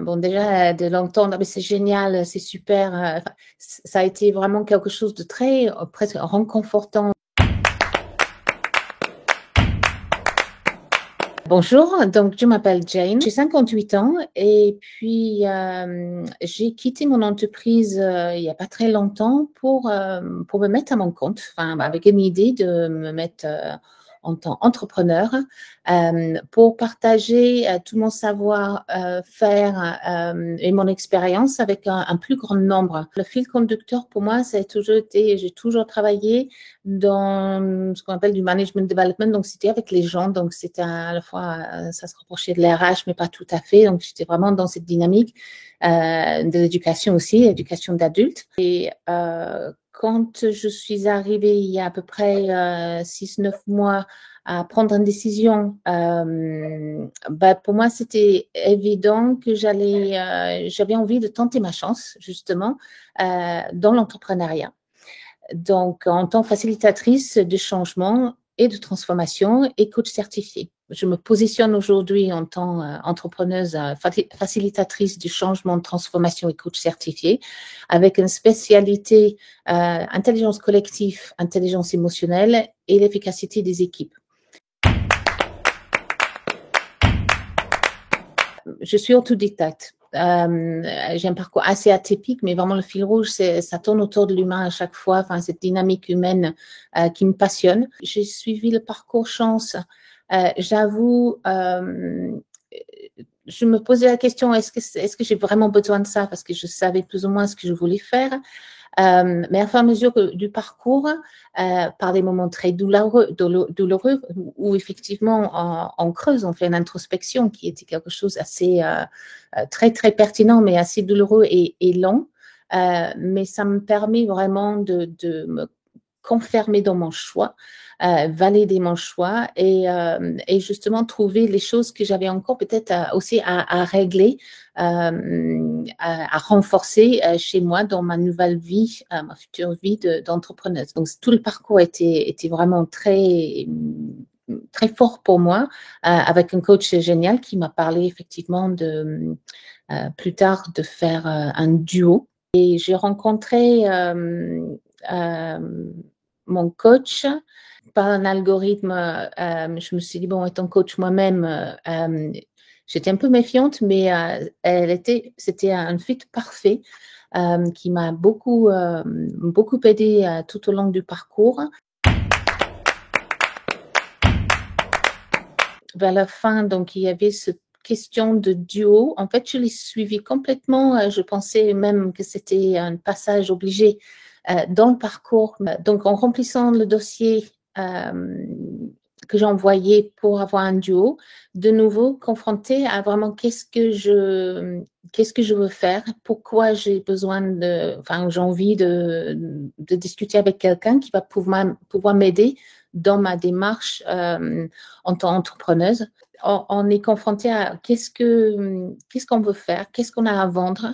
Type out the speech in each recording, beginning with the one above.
bon, déjà, de l'entendre, mais c'est génial, c'est super. Ça a été vraiment quelque chose de très, presque réconfortant. Bonjour, donc je m'appelle Jane, j'ai 58 ans et puis j'ai quitté mon entreprise il n'y a pas très longtemps pour me mettre à mon compte, enfin, avec une idée de me mettre en tant qu'entrepreneur pour partager tout mon savoir-faire et mon expérience avec un plus grand nombre. Le fil conducteur pour moi, ça a toujours été, j'ai toujours travaillé dans ce qu'on appelle du management development, donc c'était avec les gens, donc c'était à la fois, ça se rapprochait de l'RH, mais pas tout à fait, donc j'étais vraiment dans cette dynamique de l'éducation aussi, éducation d'adultes. Et quand je suis arrivée il y a à peu près 6-9 mois à prendre une décision, pour moi c'était évident que j'avais envie de tenter ma chance justement dans l'entrepreneuriat. Donc, en tant que facilitatrice de changement et de transformation et coach certifiée. Je me positionne aujourd'hui en tant qu'entrepreneuse, facilitatrice du changement, de transformation et coach certifiée, avec une spécialité intelligence collective, intelligence émotionnelle et l'efficacité des équipes. Je suis autodidacte. J'ai un parcours assez atypique, mais vraiment le fil rouge, ça tourne autour de l'humain à chaque fois, enfin, cette dynamique humaine qui me passionne. J'ai suivi le parcours chance. J'avoue, je me posais la question, est-ce que j'ai vraiment besoin de ça? Parce que je savais plus ou moins ce que je voulais faire. Mais à fur et à mesure du parcours, par des moments très douloureux où effectivement on creuse, on fait une introspection qui était quelque chose assez très très pertinent, mais assez douloureux et long. Mais ça me permet vraiment de me confirmer dans mon choix, valider mon choix et justement trouver les choses que j'avais encore peut-être aussi à régler, à renforcer chez moi dans ma nouvelle vie, ma future vie d'entrepreneuse. Donc, tout le parcours était vraiment très très fort pour moi, avec un coach génial qui m'a parlé effectivement de plus tard de faire un duo. Et j'ai rencontré mon coach par un algorithme. Je me suis dit, bon, étant coach moi-même, j'étais un peu méfiante, mais c'était un fit parfait qui m'a beaucoup aidé tout au long du parcours. Vers la fin, donc, il y avait cette question de duo. En fait, je l'ai suivi complètement. Je pensais même que c'était un passage obligé dans le parcours. Donc, en remplissant le dossier que j'ai envoyé pour avoir un duo, de nouveau confrontée à vraiment qu'est-ce que je veux faire, pourquoi j'ai envie de discuter avec quelqu'un qui va pouvoir m'aider dans ma démarche en tant qu'entrepreneuse. On est confronté à qu'est-ce qu'on veut faire, qu'est-ce qu'on a à vendre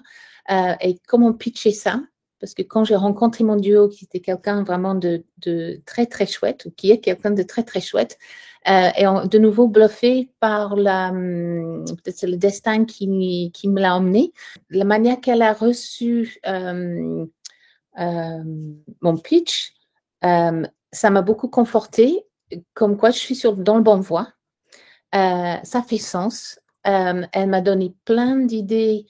et comment pitcher ça. Parce que quand j'ai rencontré mon duo, qui était quelqu'un vraiment de très, très chouette, ou qui est quelqu'un de très, très chouette, et de nouveau bluffé par peut-être c'est le destin qui me l'a emmené. La manière qu'elle a reçu mon pitch, ça m'a beaucoup confortée, comme quoi je suis dans le bon voie. Ça fait sens. Elle m'a donné plein d'idées.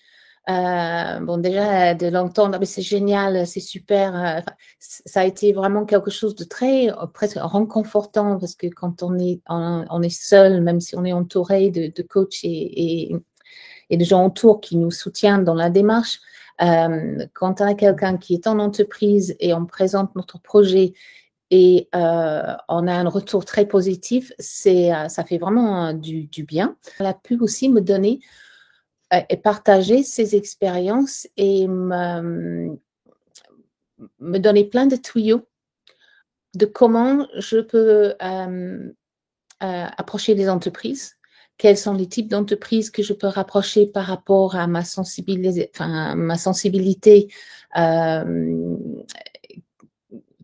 Bon, déjà, de l'entendre, mais c'est génial, c'est super. Ça a été vraiment quelque chose de très, presque réconfortant parce que quand on est seul, même si on est entouré de coachs et de gens autour qui nous soutiennent dans la démarche, quand on a quelqu'un qui est en entreprise et on présente notre projet et on a un retour très positif, ça fait vraiment du bien. Elle a pu aussi me donner et partager ses expériences et me donner plein de tuyaux de comment je peux approcher les entreprises, quels sont les types d'entreprises que je peux rapprocher par rapport à ma sensibilité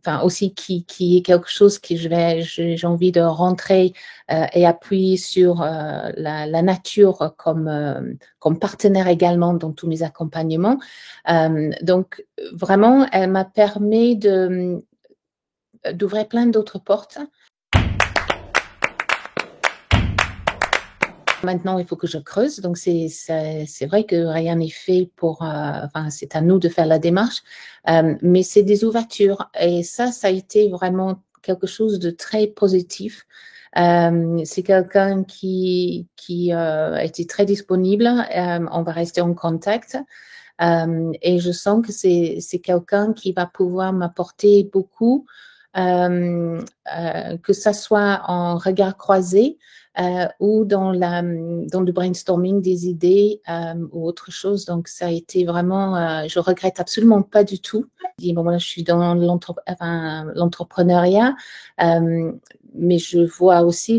enfin aussi qui est quelque chose que j'ai envie de rentrer et appuyer sur la nature comme partenaire également dans tous mes accompagnements. Donc vraiment, elle m'a permis d'ouvrir plein d'autres portes. Maintenant, il faut que je creuse. Donc, c'est vrai que rien n'est fait pour, enfin, c'est à nous de faire la démarche. Mais c'est des ouvertures. Et ça a été vraiment quelque chose de très positif. C'est quelqu'un qui a été très disponible. On va rester en contact. Et je sens que c'est quelqu'un qui va pouvoir m'apporter beaucoup, que ça soit en regard croisé ou dans le brainstorming des idées ou autre chose. Donc, ça a été vraiment, je regrette absolument pas du tout. Bon, voilà, je suis dans l'entrepreneuriat, mais je vois aussi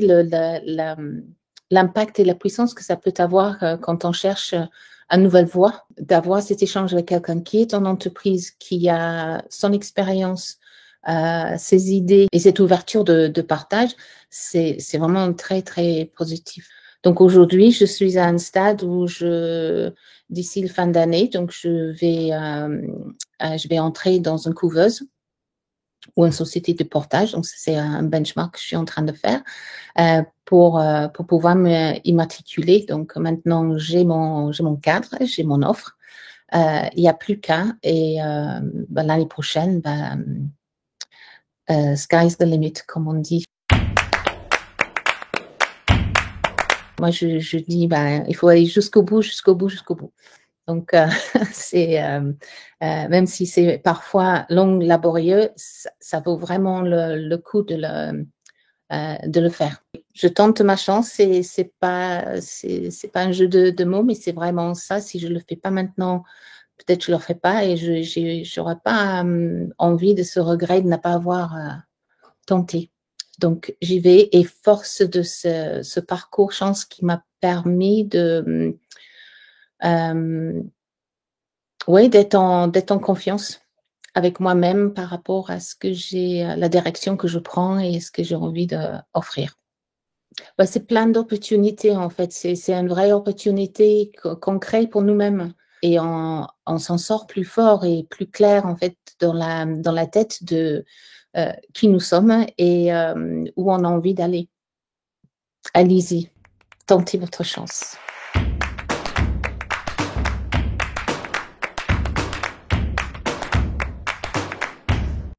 l'impact et la puissance que ça peut avoir quand on cherche une nouvelle voie, d'avoir cet échange avec quelqu'un qui est en entreprise, qui a son expérience, ses idées et cette ouverture de partage, c'est vraiment très, très positif. Donc aujourd'hui, je suis à un stade où d'ici la fin d'année, donc je vais entrer dans une couveuse ou une société de portage. Donc c'est un benchmark que je suis en train de faire pour pouvoir m'immatriculer. Donc maintenant, j'ai mon cadre, j'ai mon offre. Il n'y a plus qu'à. Et l'année prochaine, sky's the limit, comme on dit. Moi, je dis, il faut aller jusqu'au bout, jusqu'au bout, jusqu'au bout. Donc, c'est même si c'est parfois long, laborieux, ça vaut vraiment le coup de le faire. Je tente ma chance. C'est pas un jeu de mots, mais c'est vraiment ça. Si je le fais pas maintenant, peut-être je le ferai pas et je n'aurai pas envie de ce regret de ne pas avoir tenté. Donc, j'y vais et force de ce parcours chance qui m'a permis d'être en confiance avec moi-même par rapport à ce que la direction que je prends et ce que j'ai envie d'offrir. C'est plein d'opportunités en fait. C'est une vraie opportunité qu'on crée pour nous-mêmes et on s'en sort plus fort et plus clair en fait dans la tête de qui nous sommes et où on a envie d'aller. Allez-y, tentez votre chance.